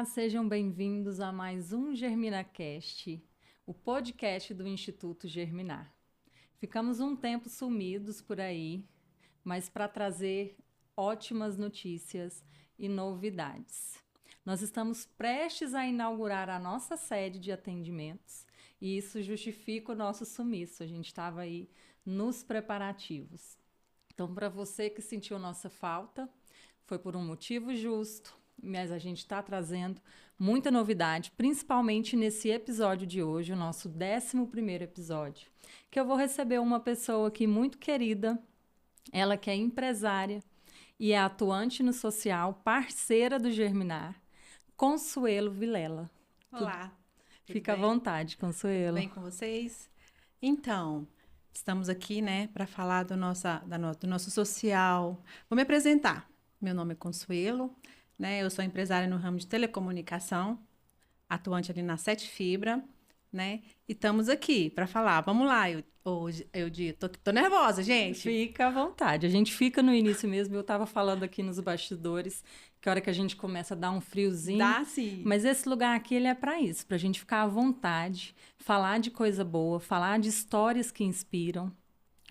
Olá, sejam bem-vindos a mais um GerminaCast, o podcast do Instituto Germinar. Ficamos um tempo sumidos por aí, mas para trazer ótimas notícias e novidades. Nós estamos prestes a inaugurar a nossa sede de atendimentos e isso justifica o nosso sumiço. A gente estava aí nos preparativos. Então, para você que sentiu nossa falta, foi por um motivo justo, mas a gente está trazendo muita novidade, principalmente nesse episódio de hoje, o nosso 11º episódio, que eu vou receber uma pessoa aqui muito querida, ela que é empresária e é atuante no social, parceira do Germinar, Consuelo Vilela. Olá. Fica à vontade, Consuelo. Tudo bem com vocês? Então, estamos aqui, né, para falar do nosso social. Vou me apresentar. Meu nome é Consuelo, né? Eu sou empresária no ramo de telecomunicação, atuante ali na Sete Fibra, né? E estamos aqui para falar. Vamos lá, eu tô nervosa, gente. Fica à vontade. A gente fica no início mesmo. Eu estava falando aqui nos bastidores que a hora que a gente começa a dar um friozinho. Dá sim. Mas esse lugar aqui, ele é para isso, para a gente ficar à vontade, falar de coisa boa, falar de histórias que inspiram.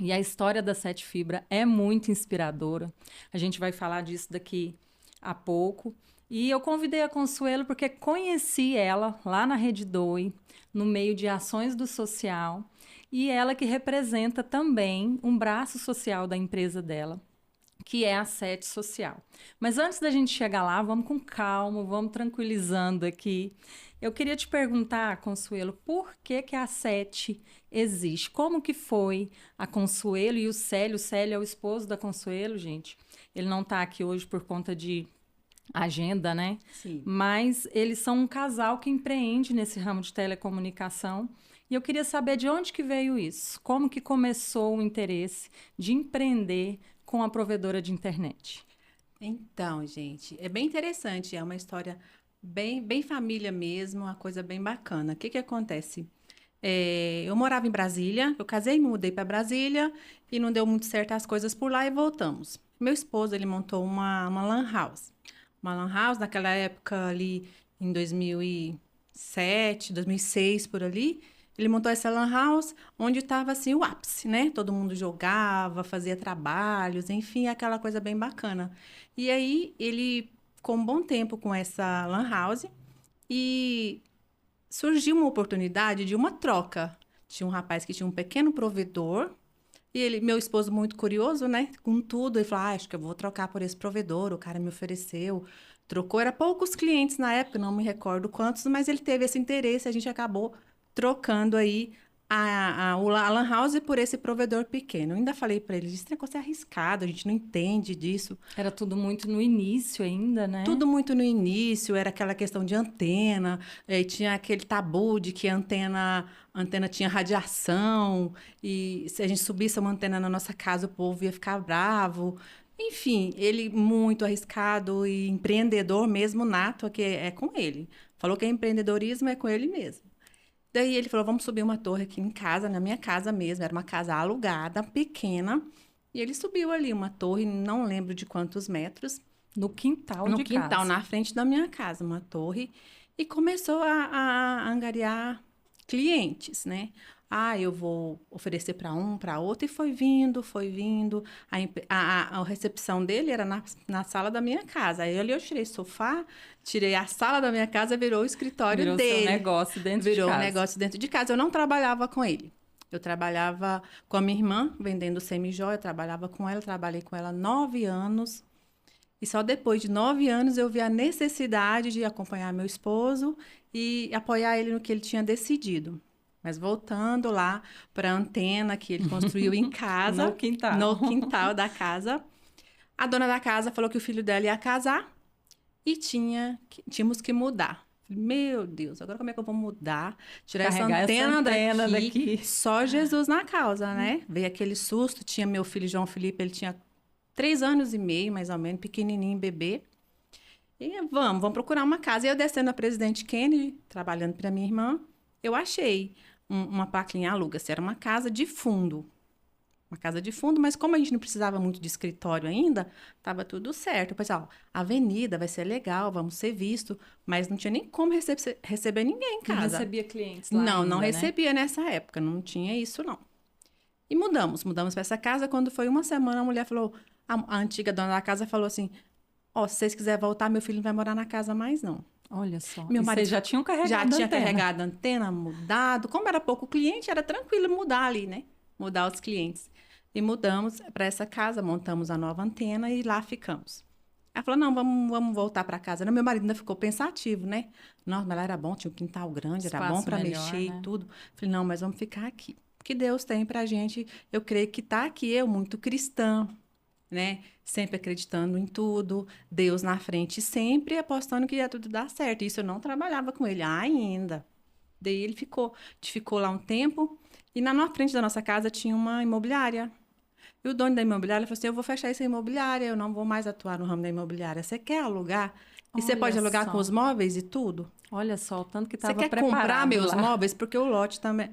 E a história da Sete Fibra é muito inspiradora. A gente vai falar disso daqui a pouco. E eu convidei a Consuelo porque conheci ela lá na Rede Doi, no meio de ações do social, e ela que representa também um braço social da empresa dela, que é a Sete Social. Mas antes da gente chegar lá, vamos com calma, vamos tranquilizando aqui. Eu queria te perguntar, Consuelo, por que a Sete existe? Como que foi a Consuelo e o Célio? O Célio é o esposo da Consuelo, gente. Ele não está aqui hoje por conta de agenda, né? Sim. Mas eles são um casal que empreende nesse ramo de telecomunicação. E eu queria saber de onde que veio isso. Como que começou o interesse de empreender com a provedora de internet? Então, gente, é bem interessante, é uma história bem família mesmo, uma coisa bem bacana. O que acontece? Eu morava em Brasília, eu casei, me mudei para Brasília e não deu muito certo as coisas por lá e voltamos. Meu esposo, ele montou uma lan house. Uma lan house, naquela época ali, em 2007, 2006, por ali, ele montou essa lan house onde estava assim o ápice, né? Todo mundo jogava, fazia trabalhos, enfim, aquela coisa bem bacana. E aí ele ficou um bom tempo com essa lan house e surgiu uma oportunidade de uma troca. Tinha um rapaz que tinha um pequeno provedor e ele, meu esposo muito curioso, né? Com tudo, ele falou, acho que eu vou trocar por esse provedor, o cara me ofereceu. Trocou, era poucos clientes na época, não me recordo quantos, mas ele teve esse interesse, a gente acabou trocando aí a lan house por esse provedor pequeno. Eu ainda falei para ele, esse negócio é arriscado, a gente não entende disso. Era tudo muito no início ainda, né? Tudo muito no início, era aquela questão de antena, tinha aquele tabu de que a antena tinha radiação, e se a gente subisse uma antena na nossa casa, o povo ia ficar bravo. Enfim, ele muito arriscado e empreendedor mesmo nato, que é com ele. Falou que empreendedorismo é com ele mesmo. Daí ele falou, vamos subir uma torre aqui em casa, na minha casa mesmo, era uma casa alugada, pequena, e ele subiu ali uma torre, não lembro de quantos metros. No quintal No de quintal, casa. na frente da minha casa, uma torre, e começou a angariar clientes, né? Eu vou oferecer para um, para outro, e foi vindo. A recepção dele era na sala da minha casa. Aí ali eu tirei sofá, tirei a sala da minha casa, virou o escritório Virou dele. seu negócio dentro de casa. Virou um negócio dentro de casa. Eu não trabalhava com ele. Eu trabalhava com a minha irmã, vendendo semi-joia, trabalhava com ela, trabalhei com ela 9 anos. E só depois de 9 anos eu vi a necessidade de acompanhar meu esposo e apoiar ele no que ele tinha decidido. Mas voltando lá para a antena que ele construiu em casa. No quintal. No quintal da casa. A dona da casa falou que o filho dela ia casar e tínhamos que mudar. Meu Deus, agora como é que eu vou mudar? Tirar Carregar essa antena daqui. Só Jesus na causa, né? Veio aquele susto. Tinha meu filho João Felipe, ele tinha 3 anos e meio, mais ou menos, pequenininho, bebê. E vamos procurar uma casa. E eu descendo a Presidente Kennedy, trabalhando para minha irmã, eu achei uma plaquinha aluga-se. Era uma casa de fundo. uma casa de fundo, mas como a gente não precisava muito de escritório ainda, estava tudo certo. Eu pensei, ó, avenida vai ser legal, vamos ser visto, mas não tinha nem como receber ninguém em Não casa. recebia clientes lá Não, ainda, não né? recebia nessa época, não tinha isso, não. E mudamos para essa casa. Quando foi uma semana, a mulher falou, a antiga dona da casa falou assim, ó, se vocês quiserem voltar, meu filho não vai morar na casa mais, não. Olha só. Meu E marido vocês já tinham carregado já a tinha antena. carregado a antena, mudado. Como era pouco cliente, era tranquilo mudar ali, né? Mudar os clientes. E mudamos para essa casa, montamos a nova antena e lá ficamos. Ela falou, não, vamos voltar para casa. Meu marido ainda ficou pensativo, né? Nossa, mas lá era bom, tinha um quintal grande, era bom Espaço para melhor, mexer né? e tudo. Falei, não, mas vamos ficar aqui. O que Deus tem pra gente, eu creio que tá aqui, eu muito cristã, né? Sempre acreditando em tudo, Deus na frente sempre, apostando que ia tudo dar certo. Isso eu não trabalhava com ele ainda. Daí ele ficou, a gente ficou lá um tempo, e na frente da nossa casa tinha uma imobiliária. E o dono da imobiliária falou assim: eu vou fechar essa imobiliária, eu não vou mais atuar no ramo da imobiliária. Você quer alugar? E você pode Olha alugar com só. os móveis e tudo? Olha só, o tanto que Você estava quer comprar preparado meus lá. móveis? Porque o lote também,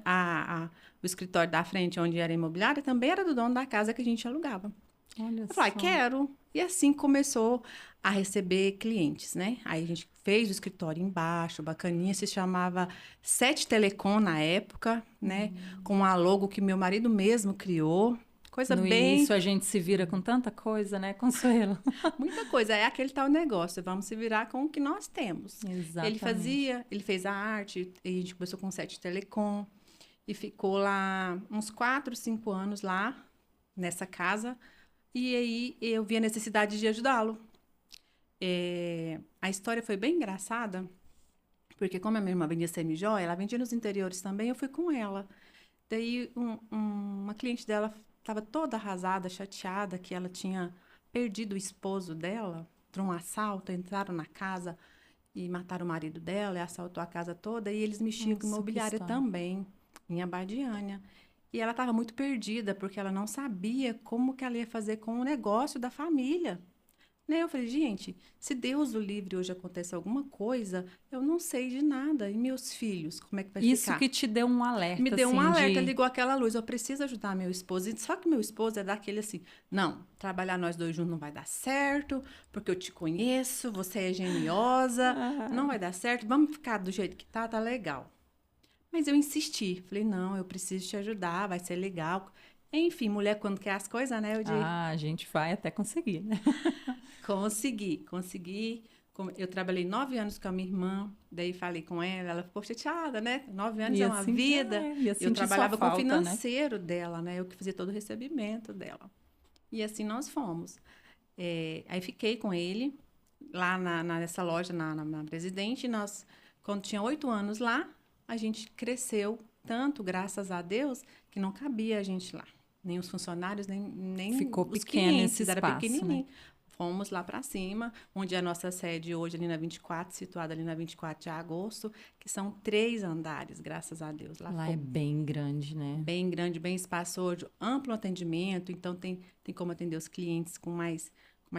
o escritório da frente, onde era a imobiliária, também era do dono da casa que a gente alugava. Olha Eu falei, só. quero. E assim começou a receber clientes, né? Aí a gente fez o escritório embaixo, bacaninha, se chamava Sete Telecom na época, né? Com a logo que meu marido mesmo criou. Coisa No bem, início a gente se vira com tanta coisa, né, Consuelo? muita coisa. É aquele tal negócio, vamos se virar com o que nós temos. Exatamente. Ele fez a arte, e a gente começou com Sete Telecom e ficou lá uns 4, 5 anos lá, nessa casa. E aí eu vi a necessidade de ajudá-lo. A história foi bem engraçada, porque como a minha irmã vendia semijoia, ela vendia nos interiores também, eu fui com ela. Daí uma cliente dela estava toda arrasada, chateada, que ela tinha perdido o esposo dela para um assalto, entraram na casa e mataram o marido dela, e assaltou a casa toda, e eles mexiam com Nossa, que imobiliária história. também, em Abadiânia. E ela estava muito perdida, porque ela não sabia como que ela ia fazer com o negócio da família. Né? Eu falei, gente, se Deus o livre hoje acontece alguma coisa, eu não sei de nada. E meus filhos, como é que vai Isso ficar? que te deu um Me alerta, deu um assim, alerta, de... ligou aquela luz. Eu preciso ajudar meu esposo. Só que meu esposo é daquele assim: não, trabalhar nós dois juntos não vai dar certo, porque eu te conheço, você é geniosa, não vai dar certo, vamos ficar do jeito que tá legal. Mas eu insisti, falei: não, eu preciso te ajudar, vai ser legal. Enfim, mulher, quando quer as coisas, né? Eu digo: Ah, a gente vai até conseguir, né? consegui. Eu trabalhei 9 anos com a minha irmã, daí falei com ela, ela ficou chateada, né? 9 anos é uma vida. Ia Eu sentir sua trabalhava com o falta, né? financeiro dela, né? Eu que fazia todo o recebimento dela. E assim nós fomos. Aí fiquei com ele, lá nessa loja, na Presidente. Quando tinha 8 anos lá, a gente cresceu tanto, graças a Deus, que não cabia a gente lá. Nem os funcionários, nem Ficou os pequeno esse clientes, era espaço, pequenininho. né? Fomos lá para cima, onde é a nossa sede hoje, ali na 24, situada ali na 24 de agosto, que são 3 andares, graças a Deus. Lá Lá ficou é bem grande, né? bem grande, bem espaçoso, amplo atendimento, então tem como atender os clientes com mais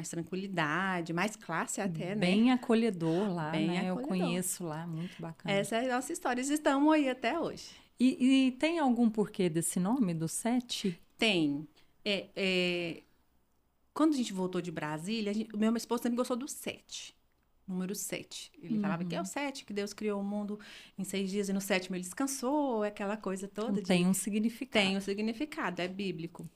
tranquilidade, mais classe até, né? Bem acolhedor lá, Bem né? Eu acolhedor. conheço lá, muito bacana. Essa é a nossa história, e estamos aí até hoje. E tem algum porquê desse nome, do Sete? Tem. É, é, Quando a gente voltou de Brasília, o meu esposo sempre gostou do 7. Número 7. Ele falava que é o 7, que Deus criou o mundo em 6 dias e no 7º ele descansou, aquela coisa toda Tem um significado. Tem um significado, é bíblico.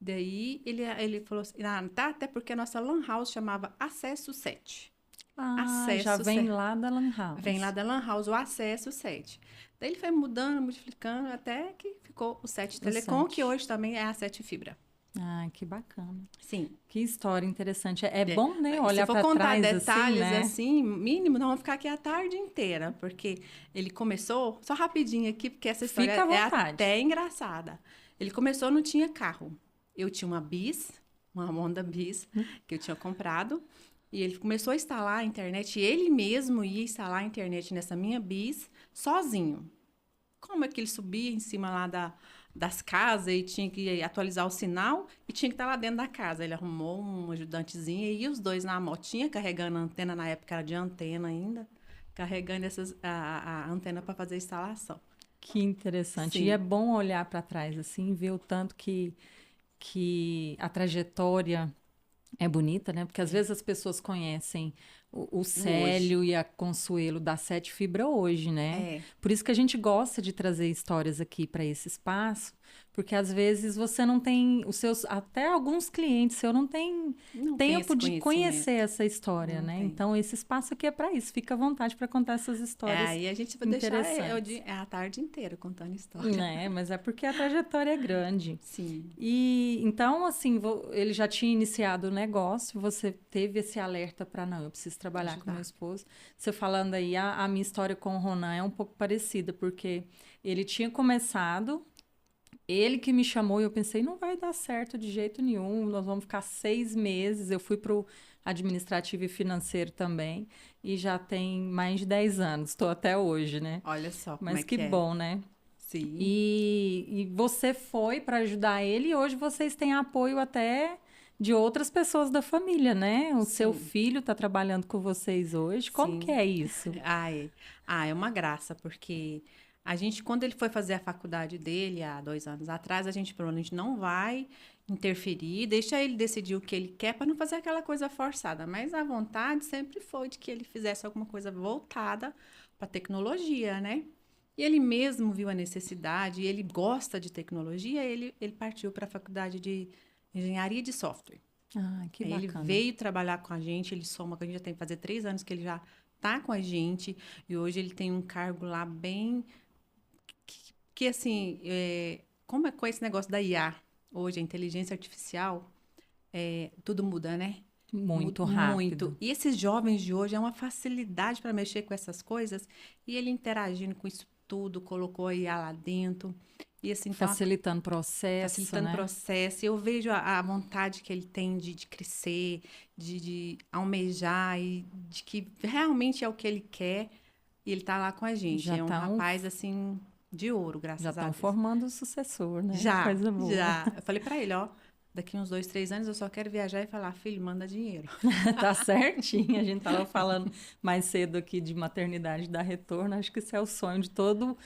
Daí ele falou assim, tá, até porque a nossa lan house chamava Acesso 7. Ah, Acesso já vem 7. lá da Lan House. Vem lá da lan house, o Acesso 7. Daí ele foi mudando, multiplicando, até que ficou o 7 Telecom, 7. que hoje também é a 7 Fibra. Ah, que bacana. Sim. Que história interessante. É bom, né, Se olhar for para contar trás detalhes assim, né? assim, mínimo, nós vamos ficar aqui a tarde inteira, porque ele começou, só rapidinho aqui, porque essa história Fica à é vontade. até engraçada. Ele começou, não tinha carro. Eu tinha uma Bis, uma Honda Bis, que eu tinha comprado, e ele começou a instalar a internet, e ele mesmo ia instalar a internet nessa minha Bis, sozinho. Como é que ele subia em cima lá das casas e tinha que atualizar o sinal e tinha que estar lá dentro da casa? Ele arrumou um ajudantezinho e ia os dois na motinha carregando a antena, na época era de antena ainda, carregando a antena para fazer a instalação. Que interessante. Sim. E é bom olhar para trás assim, ver o tanto que a trajetória é bonita, né? Porque às vezes as pessoas conhecem o Célio e a Consuelo da Sete Fibra hoje, né? É. Por isso que a gente gosta de trazer histórias aqui para esse espaço, porque às vezes você não tem os seus, até alguns clientes seu não tem Não tem tempo esse de conhecer essa história, Não né? tem. Então esse espaço aqui é para isso. Fica à vontade para contar essas histórias. Aí a gente vai deixar interessantes. a tarde inteira contando história. Né? Mas é porque a trajetória é grande. Sim. E então, assim, ele já tinha iniciado o negócio, você teve esse alerta para não, eu preciso trabalhar com meu esposo. Você falando aí, a minha história com o Ronan é um pouco parecida, porque ele tinha começado, ele que me chamou e eu pensei, não vai dar certo de jeito nenhum, nós vamos ficar 6 meses. Eu fui para o administrativo e financeiro também, e já tem mais de 10 anos, estou até hoje, né? Olha só como Mas é que que é. bom, né? Sim. E você foi para ajudar ele e hoje vocês têm apoio até de outras pessoas da família, né? O seu filho está trabalhando com vocês hoje. Como que é isso? É uma graça, porque a gente, quando ele foi fazer a faculdade dele, há 2 anos atrás, a gente provavelmente não vai interferir, deixa ele decidir o que ele quer para não fazer aquela coisa forçada. Mas a vontade sempre foi de que ele fizesse alguma coisa voltada para tecnologia, né? E ele mesmo viu a necessidade, e ele gosta de tecnologia, ele partiu para a faculdade de engenharia de software. Ah, que Ele bacana. veio trabalhar com a gente, ele soma, que a gente já tem que fazer 3 anos que ele já tá com a gente, e hoje ele tem um cargo lá bem... Que assim, como é com esse negócio da IA, hoje, a inteligência artificial, tudo muda, né? Muito Muda rápido. muito. E esses jovens de hoje é uma facilidade para mexer com essas coisas, e ele interagindo com isso tudo, colocou a IA lá dentro, e assim, então, Facilitando o processo, facilitando o né? processo. Eu vejo a vontade que ele tem de crescer, de almejar e de que realmente é o que ele quer. E ele tá lá com a gente. Já é um rapaz, assim, de ouro, graças Já a estão Deus. formando o sucessor, né? Já, Coisa boa. já. Eu falei pra ele, ó, daqui uns 2, 3 anos eu só quero viajar e falar, filho, manda dinheiro. Tá certinho. A gente tava falando mais cedo aqui de maternidade dar retorno. Acho que esse é o sonho de todo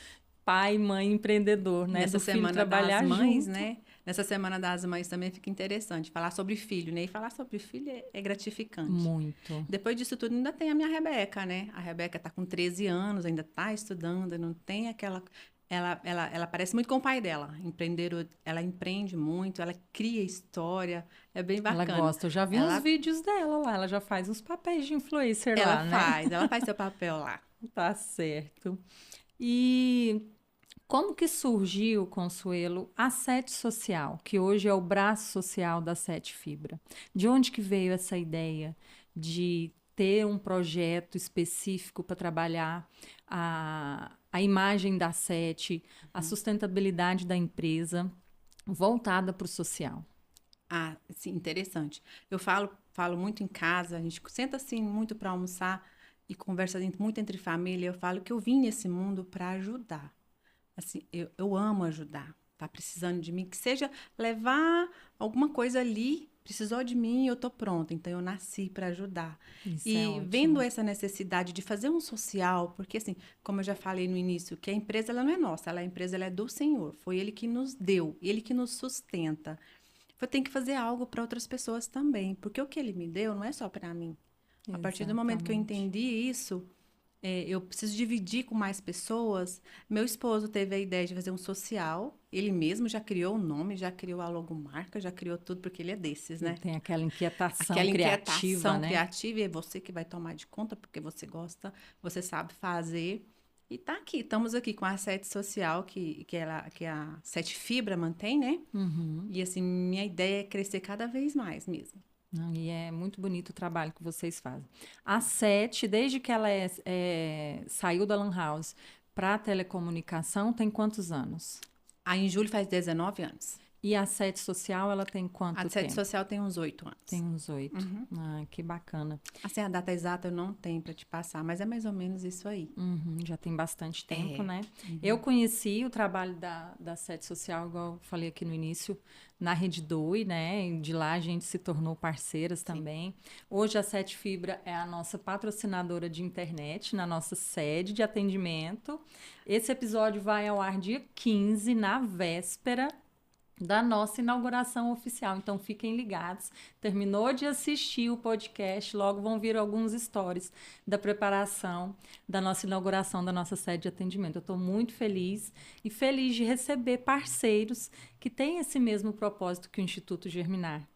pai, mãe, empreendedor, né? Nessa Do filho semana trabalhar das mães, junto. né? Nessa semana das mães também fica interessante falar sobre filho, né? E falar sobre filho é gratificante. Muito. Depois disso tudo, ainda tem a minha Rebeca, né? A Rebeca tá com 13 anos, ainda tá estudando, não tem aquela... Ela parece muito com o pai dela, empreendedor. Ela empreende muito, ela cria história, é bem bacana. Ela gosta. Eu já vi uns vídeos dela lá. Ela já faz uns papéis de influencer lá, né? Ela faz seu papel lá. Tá certo. E como que surgiu, Consuelo, a Sete Social, que hoje é o braço social da Sete Fibra? De onde que veio essa ideia de ter um projeto específico para trabalhar a imagem da Sete, a sustentabilidade da empresa, voltada para o social? Ah, sim, interessante. Eu falo muito em casa, a gente senta assim muito para almoçar e conversa muito entre família. Eu falo que eu vim nesse mundo para ajudar. Assim, eu amo ajudar. Tá precisando de mim, que seja levar alguma coisa ali, precisou de mim, eu tô pronta. Então eu nasci para ajudar. Isso E é ótimo. vendo essa necessidade de fazer um social, porque assim, como eu já falei no início, que a empresa ela não é nossa, a empresa ela é do Senhor. Foi ele que nos deu, ele que nos sustenta. Eu tenho que fazer algo para outras pessoas também, porque o que ele me deu não é só para mim. A partir do momento que eu Exatamente. entendi isso, eu preciso dividir com mais pessoas. Meu esposo teve a ideia de fazer um social. Ele mesmo já criou o nome, já criou a logomarca, já criou tudo, porque ele é desses, né? Tem aquela inquietação Aquela criativa, inquietação né? criativa, e é você que vai tomar de conta, porque você gosta, você sabe fazer. E tá aqui, estamos aqui com a Sete Social, que a Sete Fibra mantém, né? Uhum. E assim, minha ideia é crescer cada vez mais mesmo. Não, e é muito bonito o trabalho que vocês fazem. A Sete, desde que ela saiu da Lan House para a telecomunicação, tem quantos anos? Aí em julho faz 19 anos. E a Sete Social, ela tem quanto A tempo? Sete Social tem uns 8 anos. Tem uns 8. Ah, que bacana. Assim, a data exata eu não tenho para te passar, mas é mais ou menos isso aí. Uhum, já tem bastante tempo, né? Uhum. Eu conheci o trabalho da Sete Social, igual eu falei aqui no início, na Rede Doi, né? E de lá a gente se tornou parceiras também. Hoje a Sete Fibra é a nossa patrocinadora de internet, na nossa sede de atendimento. Esse episódio vai ao ar dia 15, na véspera da nossa inauguração oficial. Então, fiquem ligados. Terminou de assistir o podcast, logo vão vir alguns stories da preparação da nossa inauguração da nossa sede de atendimento. Eu estou muito feliz e feliz de receber parceiros que têm esse mesmo propósito que o Instituto Germinar,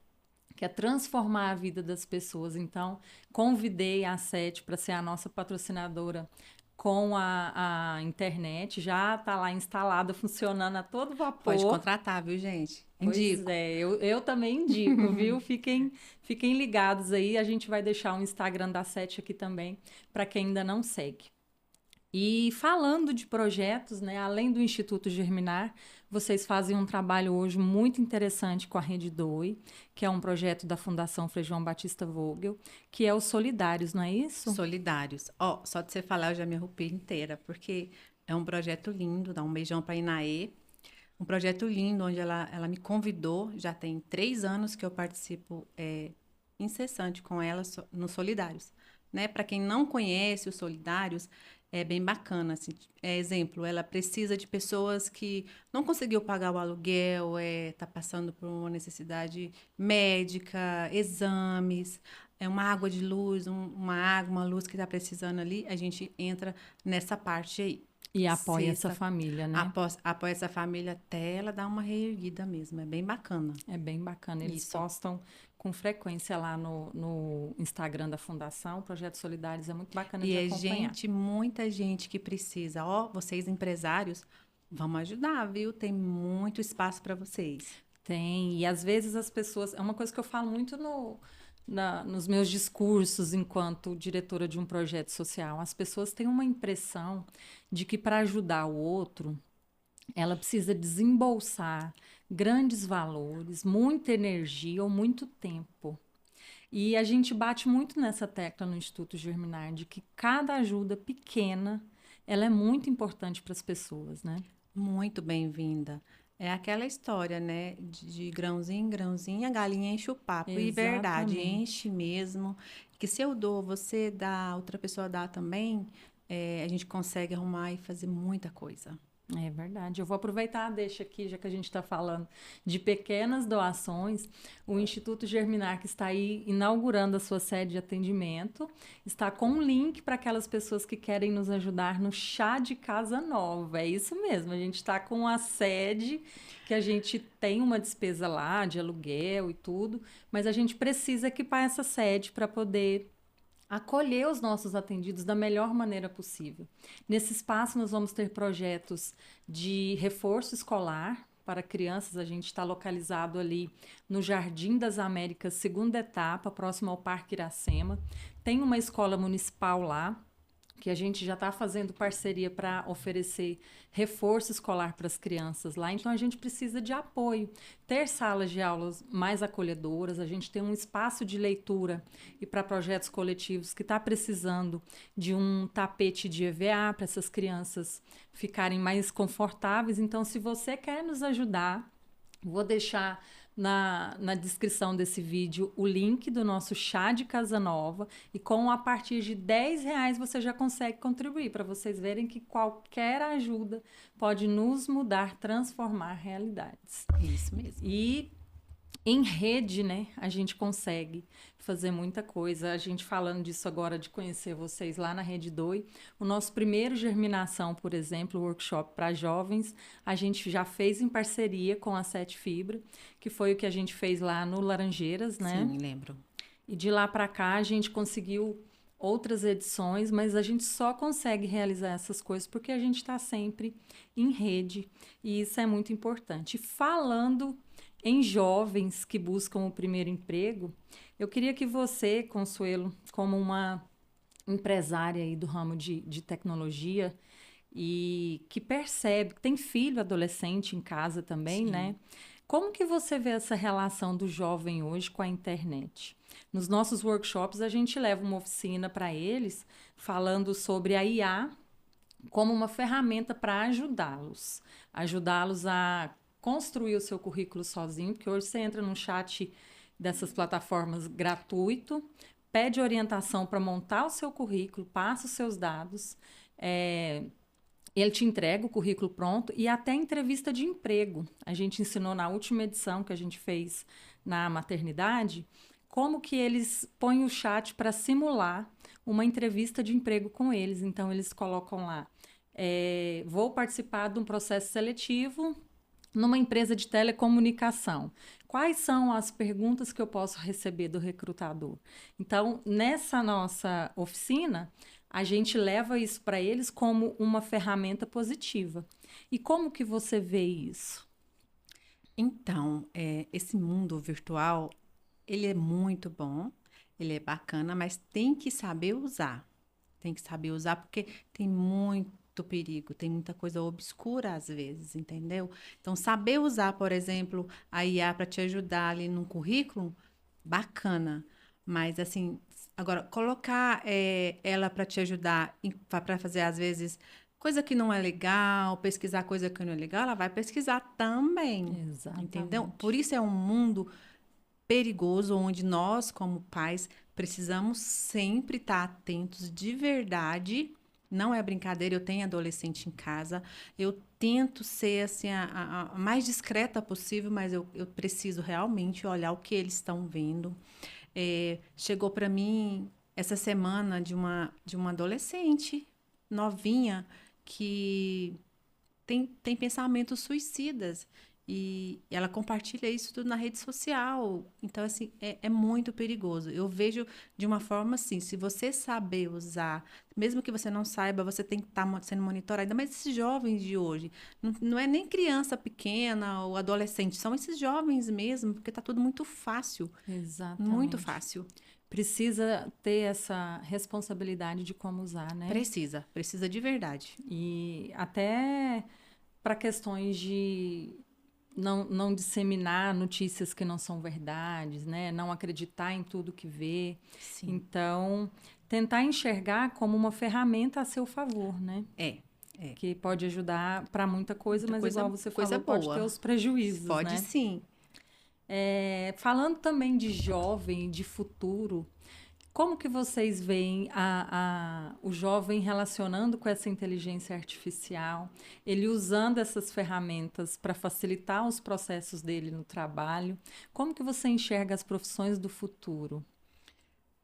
que é transformar a vida das pessoas. Então, convidei a Sete para ser a nossa patrocinadora com a internet, já está lá instalada, funcionando a todo vapor. Pode contratar, viu, gente? Indico. Pois é, eu também indico, viu? Fiquem ligados aí, a gente vai deixar o Instagram da Sete aqui também, para quem ainda não segue. E falando de projetos, né, além do Instituto Germinar, vocês fazem um trabalho hoje muito interessante com a Rede Doe, que é um projeto da Fundação Frei João Batista Vogel, que é o Solidários, não é isso? Solidários. Ó, só de você falar, eu já me arrupei inteira, porque é um projeto lindo. Dá um beijão para a Inaê. Um projeto lindo, onde ela me convidou. Já tem 3 anos que eu participo incessante com ela no Solidários. Né? Para quem não conhece os Solidários, é bem bacana. Assim, exemplo, ela precisa de pessoas que não conseguiu pagar o aluguel, tá passando por uma necessidade médica, exames, uma água de luz, uma luz que está precisando ali. A gente entra nessa parte aí. E apoia essa família, né? Apoia essa família até ela dar uma reerguida mesmo. É bem bacana. É bem bacana. Eles postam com frequência lá no Instagram da Fundação. O Projeto Solidários é muito bacana de acompanhar. E muita gente que precisa. Ó, vocês empresários, vamos ajudar, viu? Tem muito espaço para vocês. Tem. E às vezes as pessoas... É uma coisa que eu falo muito nos meus discursos enquanto diretora de um projeto social. As pessoas têm uma impressão de que para ajudar o outro, ela precisa desembolsar grandes valores, muita energia ou muito tempo. E a gente bate muito nessa tecla no Instituto Germinar, de que cada ajuda pequena, ela é muito importante para as pessoas, né? Muito bem-vinda. É aquela história, né? De grãozinho em grãozinho, a galinha enche o papo. Exatamente. E verdade, enche mesmo. Que se eu dou, você dá, outra pessoa dá também, a gente consegue arrumar e fazer muita coisa. É verdade. Eu vou aproveitar, deixa aqui, já que a gente está falando de pequenas doações, o Instituto Germinar, que está aí inaugurando a sua sede de atendimento, está com um link para aquelas pessoas que querem nos ajudar no Chá de Casa Nova. É isso mesmo, a gente está com a sede, que a gente tem uma despesa lá de aluguel e tudo, mas a gente precisa equipar essa sede para poder acolher os nossos atendidos da melhor maneira possível. Nesse espaço, nós vamos ter projetos de reforço escolar para crianças. A gente está localizado ali no Jardim das Américas, segunda etapa, próximo ao Parque Iracema. Tem uma escola municipal lá, que a gente já está fazendo parceria para oferecer reforço escolar para as crianças lá. Então, a gente precisa de apoio. Ter salas de aulas mais acolhedoras, a gente tem um espaço de leitura e para projetos coletivos que está precisando de um tapete de EVA para essas crianças ficarem mais confortáveis. Então, se você quer nos ajudar, vou deixar na descrição desse vídeo o link do nosso chá de Casa Nova e a partir de R$10 você já consegue contribuir, para vocês verem que qualquer ajuda pode nos mudar, transformar realidades. Isso mesmo. E em rede, né, a gente consegue fazer muita coisa. A gente falando disso agora, de conhecer vocês lá na Rede Doe, o nosso primeiro Germinação, por exemplo, o workshop para jovens, a gente já fez em parceria com a Sete Fibra, que foi o que a gente fez lá no Laranjeiras, né? Sim, lembro. E de lá para cá a gente conseguiu outras edições, mas a gente só consegue realizar essas coisas porque a gente está sempre em rede e isso é muito importante. Falando em jovens que buscam o primeiro emprego, eu queria que você, Consuelo, como uma empresária aí do ramo de tecnologia e que percebe, tem filho adolescente em casa também, Sim. né? Como que você vê essa relação do jovem hoje com a internet? Nos nossos workshops, a gente leva uma oficina para eles falando sobre a IA como uma ferramenta para ajudá-los a construir o seu currículo sozinho, porque hoje você entra num chat dessas plataformas gratuito, pede orientação para montar o seu currículo, passa os seus dados, Ele te entrega o currículo pronto e até entrevista de emprego. A gente ensinou na última edição que a gente fez na maternidade como que eles põem o chat para simular uma entrevista de emprego com eles. Então, eles colocam lá, vou participar de um processo seletivo numa empresa de telecomunicação. Quais são as perguntas que eu posso receber do recrutador? Então, nessa nossa oficina, a gente leva isso para eles como uma ferramenta positiva. E como que você vê isso? Então, esse mundo virtual, ele é muito bom, ele é bacana, mas tem que saber usar. Tem que saber usar porque tem muito perigo, tem muita coisa obscura às vezes, entendeu? Então, saber usar, por exemplo, a IA para te ajudar ali no currículo, bacana. Mas, assim, agora, colocar ela para te ajudar, para fazer, às vezes, coisa que não é legal, pesquisar coisa que não é legal, ela vai pesquisar também, entendeu? Exatamente. Por isso é um mundo perigoso, onde nós, como pais, precisamos sempre estar atentos de verdade. Não é brincadeira, eu tenho adolescente em casa, eu tento ser assim, a mais discreta possível, mas eu preciso realmente olhar o que eles estão vendo. Chegou para mim essa semana de uma adolescente novinha que tem pensamentos suicidas. E ela compartilha isso tudo na rede social. Então, assim, é muito perigoso. Eu vejo de uma forma assim, se você saber usar, mesmo que você não saiba, você tem que estar sendo monitorado. Ainda mais esses jovens de hoje. Não é nem criança pequena ou adolescente, são esses jovens mesmo, porque está tudo muito fácil. Exatamente. Muito fácil. Precisa ter essa responsabilidade de como usar, né? Precisa de verdade. E até para questões de não disseminar notícias que não são verdades, né? Não acreditar em tudo que vê. Sim. Então, tentar enxergar como uma ferramenta a seu favor, né? É. Que pode ajudar para muita coisa, mas igual você falou, pode ter os prejuízos, pode, né? Sim. Falando também de jovem, de futuro, como que vocês veem o jovem relacionando com essa inteligência artificial, ele usando essas ferramentas para facilitar os processos dele no trabalho? Como que você enxerga as profissões do futuro?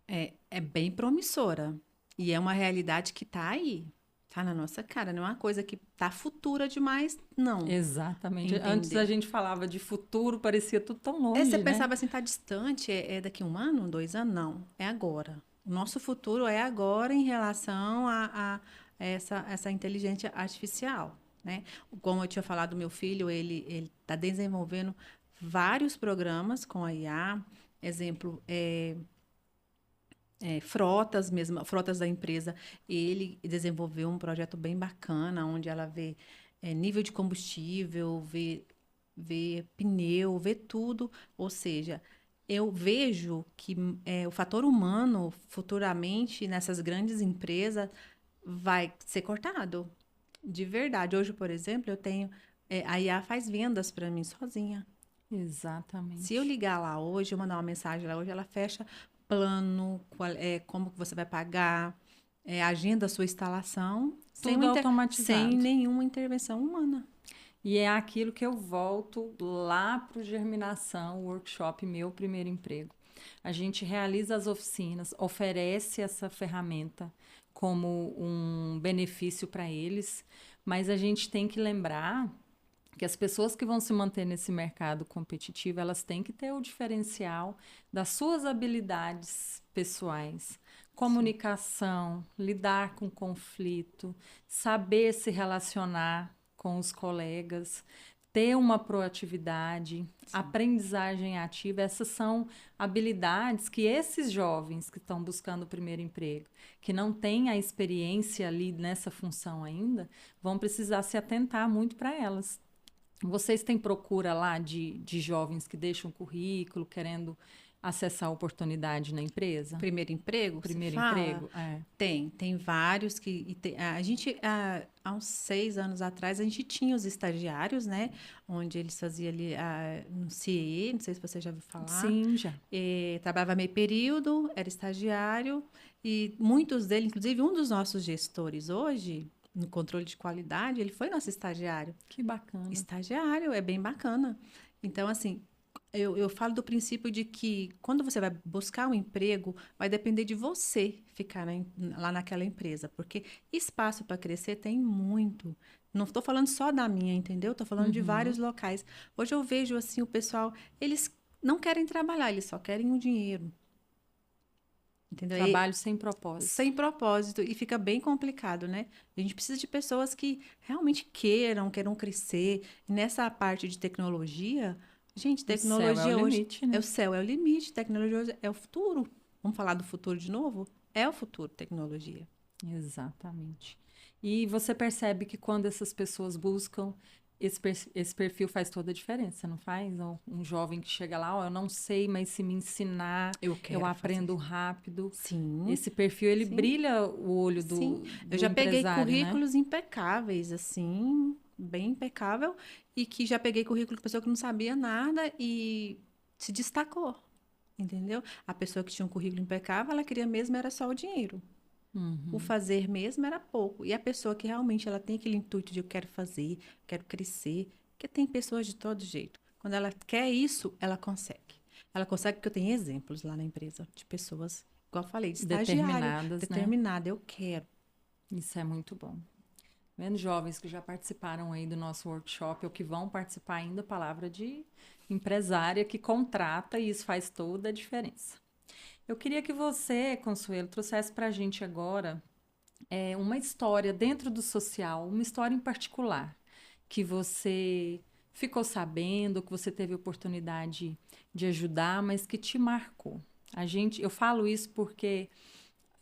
É bem promissora. E é uma realidade que está aí. Está na nossa cara. Não é uma coisa que está futura demais, não. Exatamente. Entender. Antes a gente falava de futuro, parecia tudo tão longe, Você né? pensava assim, está distante, é daqui 1 ano, 2 anos? Não, é agora. O nosso futuro é agora em relação a essa inteligência artificial, né? Como eu tinha falado do meu filho, ele está desenvolvendo vários programas com a IA. Exemplo, frotas mesmo, frotas da empresa. Ele desenvolveu um projeto bem bacana, onde ela vê nível de combustível, vê pneu, vê tudo. Ou seja, eu vejo que o fator humano, futuramente, nessas grandes empresas, vai ser cortado. De verdade. Hoje, por exemplo, eu tenho... a IA faz vendas para mim sozinha. Exatamente. Se eu ligar lá hoje, eu mandar uma mensagem lá hoje, ela fecha plano, como que você vai pagar, agenda a sua instalação. Tudo automatizado. Sem nenhuma intervenção humana. E é aquilo que eu volto lá para o Germinação, o workshop Meu Primeiro Emprego. A gente realiza as oficinas, oferece essa ferramenta como um benefício para eles, mas a gente tem que lembrar que as pessoas que vão se manter nesse mercado competitivo, elas têm que ter o diferencial das suas habilidades pessoais. Comunicação, lidar com conflito, saber se relacionar com os colegas, ter uma proatividade, aprendizagem ativa. Essas são habilidades que esses jovens que estão buscando o primeiro emprego, que não têm a experiência ali nessa função ainda, vão precisar se atentar muito para elas. Vocês têm procura lá de jovens que deixam currículo, querendo acessar a oportunidade na empresa? Primeiro emprego? Primeiro emprego? Tem vários que... a gente, há uns 6 anos atrás, a gente tinha os estagiários, né? Onde eles faziam ali no CIE, não sei se você já ouviu falar. Sim, já. Trabalhava meio período, era estagiário, e muitos deles, inclusive um dos nossos gestores hoje, no controle de qualidade, ele foi nosso estagiário. Que bacana. Estagiário, é bem bacana. Então, assim, eu falo do princípio de que quando você vai buscar um emprego, vai depender de você ficar lá naquela empresa, porque espaço para crescer tem muito. Não estou falando só da minha, entendeu? Estou falando de vários locais. Hoje eu vejo, assim, o pessoal, eles não querem trabalhar, eles só querem o dinheiro. Entendeu? Trabalho sem propósito. Sem propósito, e fica bem complicado, né? A gente precisa de pessoas que realmente queiram crescer. E nessa parte de tecnologia, gente, tecnologia hoje limite, né? é o céu, é o limite. Tecnologia hoje é o futuro. Vamos falar do futuro de novo? É o futuro, tecnologia. Exatamente. E você percebe que quando essas pessoas buscam, esse perfil faz toda a diferença, não faz? Um jovem que chega lá, ó, eu não sei, mas se me ensinar, eu aprendo rápido. Sim. Esse perfil, ele Sim. brilha o olho do Eu já peguei currículos, né? impecáveis, assim, bem impecável, e que já peguei currículo de pessoa que não sabia nada e se destacou, entendeu? A pessoa que tinha um currículo impecável, ela queria mesmo era só o dinheiro. O fazer mesmo era pouco. E a pessoa que realmente ela tem aquele intuito de eu quero fazer, quero crescer, porque tem pessoas de todo jeito. Quando ela quer isso, ela consegue. Ela consegue porque eu tenho exemplos lá na empresa de pessoas, igual eu falei, de estagiário, Determinadas, né? determinada, eu quero. Isso é muito bom. Vendo jovens que já participaram aí do nosso workshop ou que vão participar ainda, palavra de empresária que contrata e isso faz toda a diferença. Eu queria que você, Consuelo, trouxesse para a gente agora uma história dentro do social, uma história em particular que você ficou sabendo, que você teve oportunidade de ajudar, mas que te marcou. Eu falo isso porque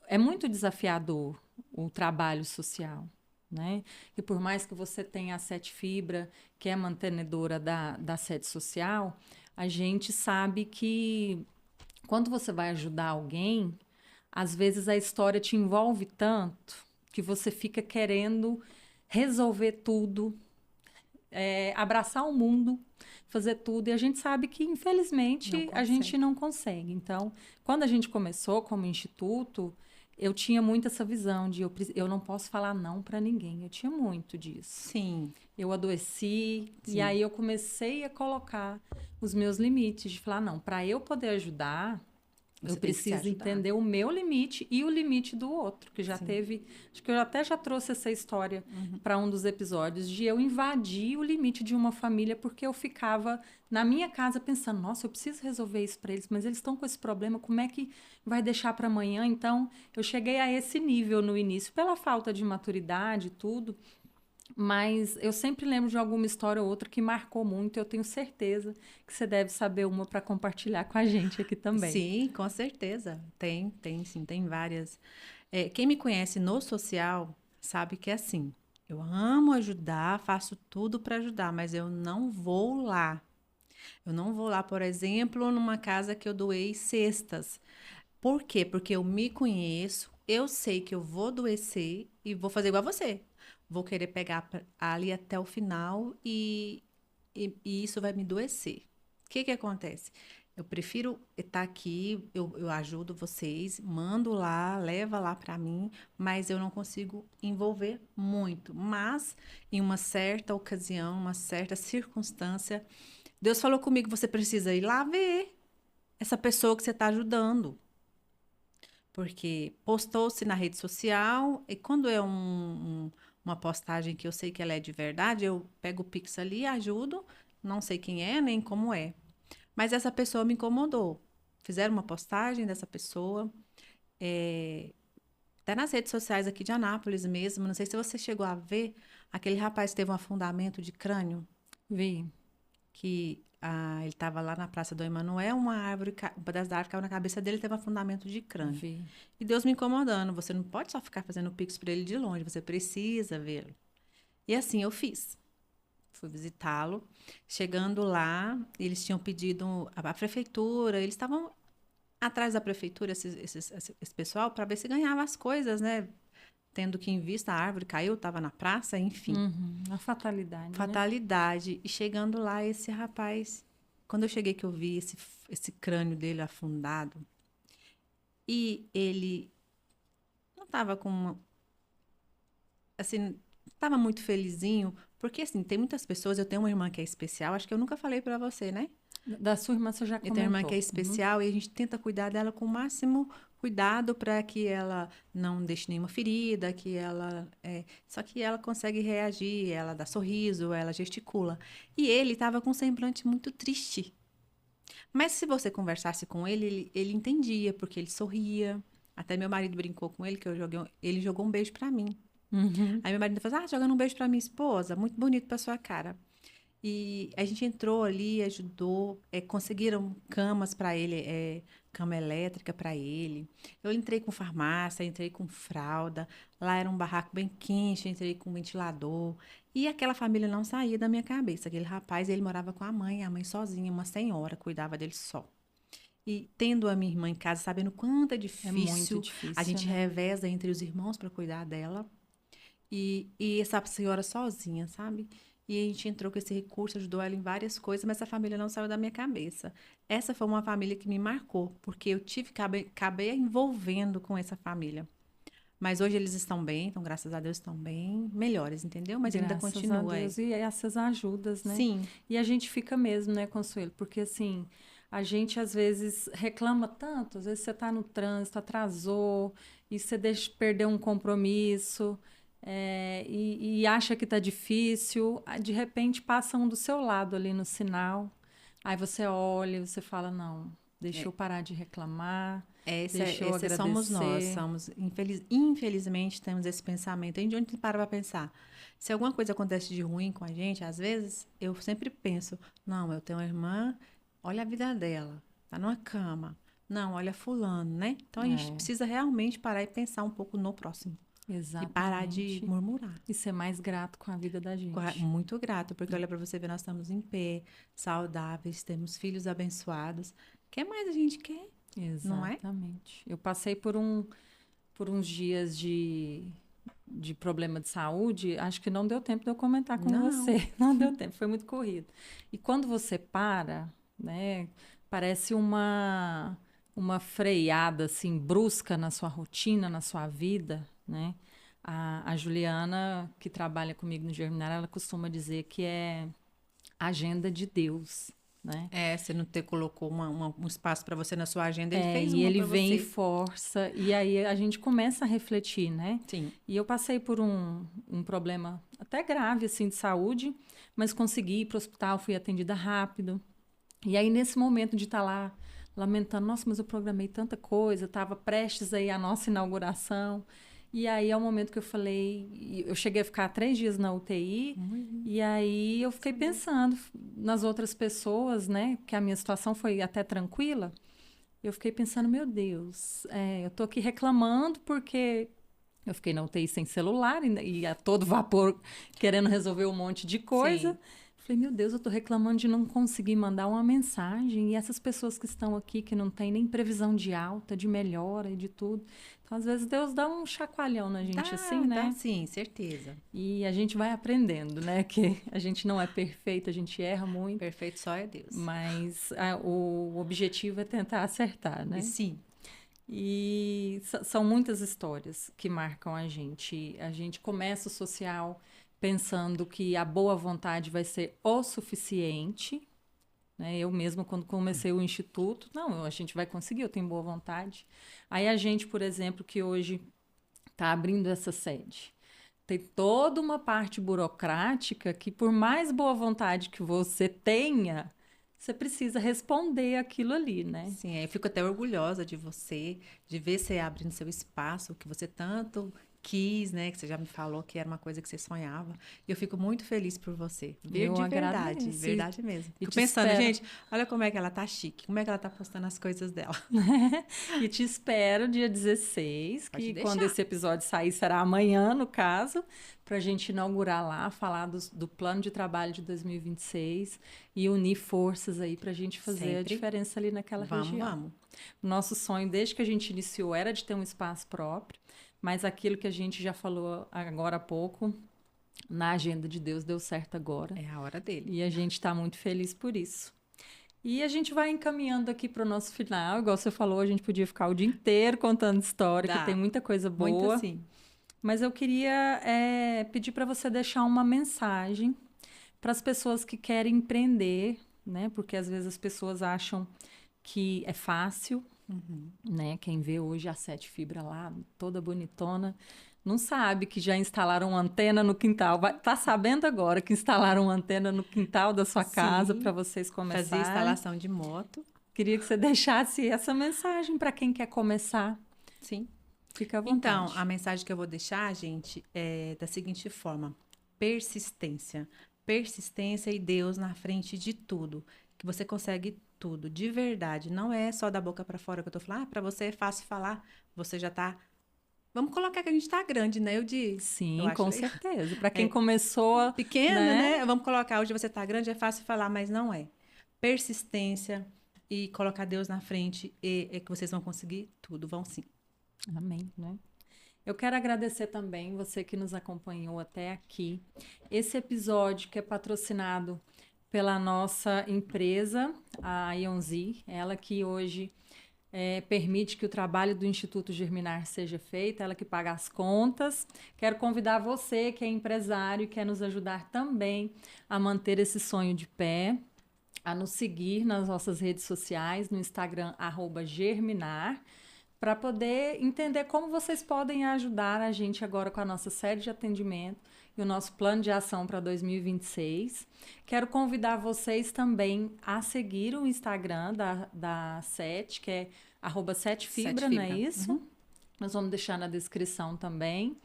é muito desafiador o trabalho social, né? E por mais que você tenha a Sete Fibra, que é mantenedora da sede social, a gente sabe que quando você vai ajudar alguém, às vezes a história te envolve tanto que você fica querendo resolver tudo, abraçar o mundo, fazer tudo. E a gente sabe que, infelizmente, a gente não consegue. Então, quando a gente começou como instituto, eu tinha muito essa visão de eu não posso falar não para ninguém. Eu tinha muito disso. Sim. Eu adoeci Sim. e aí eu comecei a colocar os meus limites de falar não, para eu poder ajudar, eu preciso entender o meu limite e o limite do outro, que já teve, acho que eu até já trouxe essa história para um dos episódios de eu invadir o limite de uma família porque eu ficava na minha casa pensando, nossa, eu preciso resolver isso para eles, mas eles estão com esse problema, como é que vai deixar para amanhã? Então, eu cheguei a esse nível no início pela falta de maturidade e tudo. Mas eu sempre lembro de alguma história ou outra que marcou muito. Eu tenho certeza que você deve saber uma para compartilhar com a gente aqui também. Sim, com certeza. Sim, tem várias. Quem me conhece no social sabe que é assim. Eu amo ajudar, faço tudo para ajudar, mas eu não vou lá. Eu não vou lá, por exemplo, numa casa que eu doei cestas. Por quê? Porque eu me conheço, eu sei que eu vou adoecer e vou fazer igual a você. Vou querer pegar ali até o final e isso vai me adoecer. O que que acontece? Eu prefiro estar aqui, eu ajudo vocês, mando lá, leva lá para mim, mas eu não consigo envolver muito. Mas, em uma certa ocasião, uma certa circunstância, Deus falou comigo, você precisa ir lá ver essa pessoa que você está ajudando. Porque postou-se na rede social, e quando é uma postagem que eu sei que ela é de verdade, eu pego o Pix ali, ajudo, não sei quem é, nem como é. Mas essa pessoa me incomodou. Fizeram uma postagem dessa pessoa, até nas redes sociais aqui de Anápolis mesmo, não sei se você chegou a ver, aquele rapaz teve um afundamento de crânio. Vi. Que ele estava lá na Praça do Emanuel, uma das árvores caiu na cabeça dele, teve um afundamento de crânio. Vi. E Deus me incomodando, você não pode só ficar fazendo pix para ele de longe, você precisa vê-lo. E assim eu fiz. Fui visitá-lo. Chegando lá, eles tinham pedido a prefeitura, eles estavam atrás da prefeitura, esse pessoal, para ver se ganhava as coisas, né? Tendo que em vista a árvore caiu, estava na praça, enfim. A fatalidade. Fatalidade. Né? E chegando lá, esse rapaz, quando eu cheguei que eu vi esse crânio dele afundado, e ele não estava com assim, tava muito felizinho, porque, assim, tem muitas pessoas, eu tenho uma irmã que é especial, acho que eu nunca falei pra você, né? Da sua irmã você já Eu tenho uma irmã que é comentou. especial e a gente tenta cuidar dela com o máximo cuidado para que ela não deixe nenhuma ferida, que ela. Só que ela consegue reagir, ela dá sorriso, ela gesticula. E ele estava com um semblante muito triste. Mas se você conversasse com ele, ele entendia, porque ele sorria. Até meu marido brincou com ele, que ele jogou um beijo para mim. Uhum. Aí meu marido falou: jogando um beijo para minha esposa, muito bonito para sua cara. E a gente entrou ali, ajudou, conseguiram camas para ele, cama elétrica para ele. Eu entrei com farmácia, entrei com fralda. Lá era um barraco bem quente, entrei com ventilador. E aquela família não saía da minha cabeça. Aquele rapaz, ele morava com a mãe sozinha, uma senhora, cuidava dele só. E tendo a minha irmã em casa, sabendo quanto é É muito difícil, a difícil, gente né? reveza entre os irmãos para cuidar dela. E essa senhora sozinha, sabe? E a gente entrou com esse recurso, ajudou ela em várias coisas, mas essa família não saiu da minha cabeça. Essa foi uma família que me marcou, porque eu acabei envolvendo com essa família. Mas hoje eles estão bem, então graças a Deus estão bem, melhores, entendeu? Mas ainda Graças a continua, Deus. E essas ajudas, né? Sim, E a gente fica mesmo, né, Consuelo? Porque assim, a gente às vezes reclama tanto, às vezes você tá no trânsito, atrasou, e você deixa perder um compromisso, e acha que tá difícil, aí, de repente passa um do seu lado ali no sinal, aí você olha e você fala, não, deixa é, eu parar de reclamar, essa, deixa eu essa somos nós. agradecer. Infelizmente, temos esse pensamento. A gente para pra pensar. Se alguma coisa acontece de ruim com a gente, às vezes, eu sempre penso, não, eu tenho uma irmã, olha a vida dela, tá numa cama. Não, olha fulano, né? Então, a gente É, precisa realmente parar e pensar um pouco no próximo. E parar de exatamente. murmurar. E ser mais grato com a vida da gente. Muito grata, porque olha para você ver, nós estamos em pé, saudáveis, temos filhos abençoados. O que mais a gente quer, não é? Exatamente. Eu passei por uns dias de problema de saúde, acho que não deu tempo de eu comentar com Não. você. Não deu tempo, foi muito corrido. E quando você para, né, parece uma freada assim brusca na sua rotina, na sua vida, né? A Juliana, que trabalha comigo no Germinar, ela costuma dizer que é agenda de Deus, né? Você não colocou um espaço para você na sua agenda, ele fez E uma ele para vem e você. força, e aí a gente começa a refletir, né? Sim. E eu passei por um problema até grave, assim, de saúde, mas consegui ir para o hospital, fui atendida rápido. E aí, nesse momento de estar lá lamentando, nossa, mas eu programei tanta coisa, estava prestes aí a nossa inauguração. E aí é o momento que eu falei, eu cheguei a ficar 3 dias na UTI, e aí eu fiquei pensando nas outras pessoas, né? Que a minha situação foi até tranquila. Eu fiquei pensando, meu Deus, eu tô aqui reclamando porque eu fiquei na UTI sem celular e a todo vapor querendo resolver um monte de coisa. Sim. Falei, meu Deus, eu tô reclamando de não conseguir mandar uma mensagem. E essas pessoas que estão aqui, que não têm nem previsão de alta, de melhora e de tudo. Então, às vezes, Deus dá um chacoalhão na gente assim, Dá né? sim, certeza. E a gente vai aprendendo, né? Que a gente não é perfeito, a gente erra muito. Perfeito só é Deus. Mas o objetivo é tentar acertar, E né? sim, E são muitas histórias que marcam a gente. A gente começa o social pensando que a boa vontade vai ser o suficiente, né? Eu mesma, quando comecei o instituto, não, a gente vai conseguir, eu tenho boa vontade. Aí a gente, por exemplo, que hoje está abrindo essa sede, tem toda uma parte burocrática que, por mais boa vontade que você tenha, você precisa responder aquilo ali, né? sim, eu fico até orgulhosa de você, de ver você abrindo seu espaço, que você tanto quis, né? Que você já me falou que era uma coisa que você sonhava. E eu fico muito feliz por você. Eu De verdade, agradeço. verdade mesmo. E Fico te pensando, espero. gente, olha como é que ela tá chique, como é que ela tá postando as coisas dela. E te espero dia 16, Pode que quando deixar. esse episódio sair será amanhã, no caso, para a gente inaugurar lá, falar do plano de trabalho de 2026 e unir forças aí para a gente fazer a Sempre. diferença ali naquela região. Vamos. Nosso sonho, desde que a gente iniciou, era de ter um espaço próprio, mas aquilo que a gente já falou agora há pouco, na agenda de Deus, deu certo agora. É a hora dele. E a gente está muito feliz por isso. E a gente vai encaminhando aqui para o nosso final. Igual você falou, a gente podia ficar o dia inteiro contando história, que Dá. tem muita coisa Muito boa. sim. Mas eu queria pedir para você deixar uma mensagem para as pessoas que querem empreender, né? Porque às vezes as pessoas acham que é fácil, né? Quem vê hoje a Sete Fibra lá, toda bonitona, não sabe que já instalaram uma antena no quintal. Tá sabendo agora que instalaram uma antena no quintal da sua casa para Sim, vocês fazia começarem. instalação de moto. Queria que você deixasse essa mensagem para quem quer começar. Sim. Fica à Então, vontade. a mensagem que eu vou deixar, gente, é da seguinte forma: persistência. Persistência e Deus na frente de tudo. Que você consegue tudo, de verdade. Não é só da boca para fora que eu tô falando. Ah, para você é fácil falar, você já tá. Vamos colocar que a gente tá grande, né? Eu Sim, acho com legal. certeza. Para quem É, começou, pequena, né? né? Vamos colocar hoje você tá grande, é fácil falar, mas não é. Persistência e colocar Deus na frente e é que vocês vão conseguir tudo, vão sim. Amém, né? Eu quero agradecer também você que nos acompanhou até aqui. Esse episódio que é patrocinado pela nossa empresa, a Ionzi, ela que hoje permite que o trabalho do Instituto Germinar seja feito, ela que paga as contas. Quero convidar você que é empresário e quer nos ajudar também a manter esse sonho de pé, a nos seguir nas nossas redes sociais, no Instagram, @germinar, para poder entender como vocês podem ajudar a gente agora com a nossa série de atendimento e o nosso plano de ação para 2026. Quero convidar vocês também a seguir o Instagram da SET, que é @setfibra, não é Fibra. isso? Uhum. Nós vamos deixar na descrição também.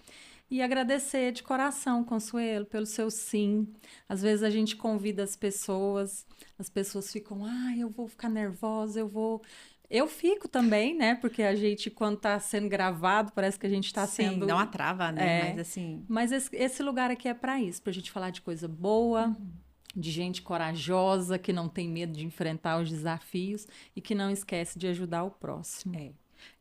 E agradecer de coração, Consuelo, pelo seu sim. Às vezes a gente convida as pessoas ficam, eu vou ficar nervosa, eu vou. Eu fico também, né? Porque a gente, quando está sendo gravado, parece que a gente está Sim, dá uma sendo. trava, né? Mas É. assim, Mas esse lugar aqui é para isso, para a gente falar de coisa boa, de gente corajosa, que não tem medo de enfrentar os desafios e que não esquece de ajudar o próximo. é.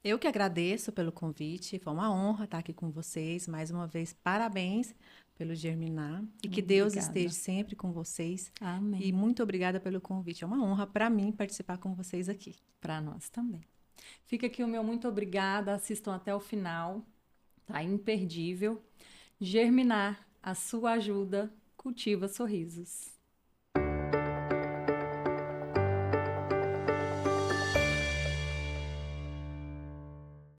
Eu que agradeço pelo convite, foi uma honra estar aqui com vocês. Mais uma vez, parabéns pelo Germinar e que Deus Obrigada. esteja sempre com vocês. Amém. E muito obrigada pelo convite. É uma honra para mim participar com vocês aqui. Para nós também. Fica aqui o meu muito obrigada. Assistam até o final. Tá imperdível. Germinar, a sua ajuda cultiva sorrisos.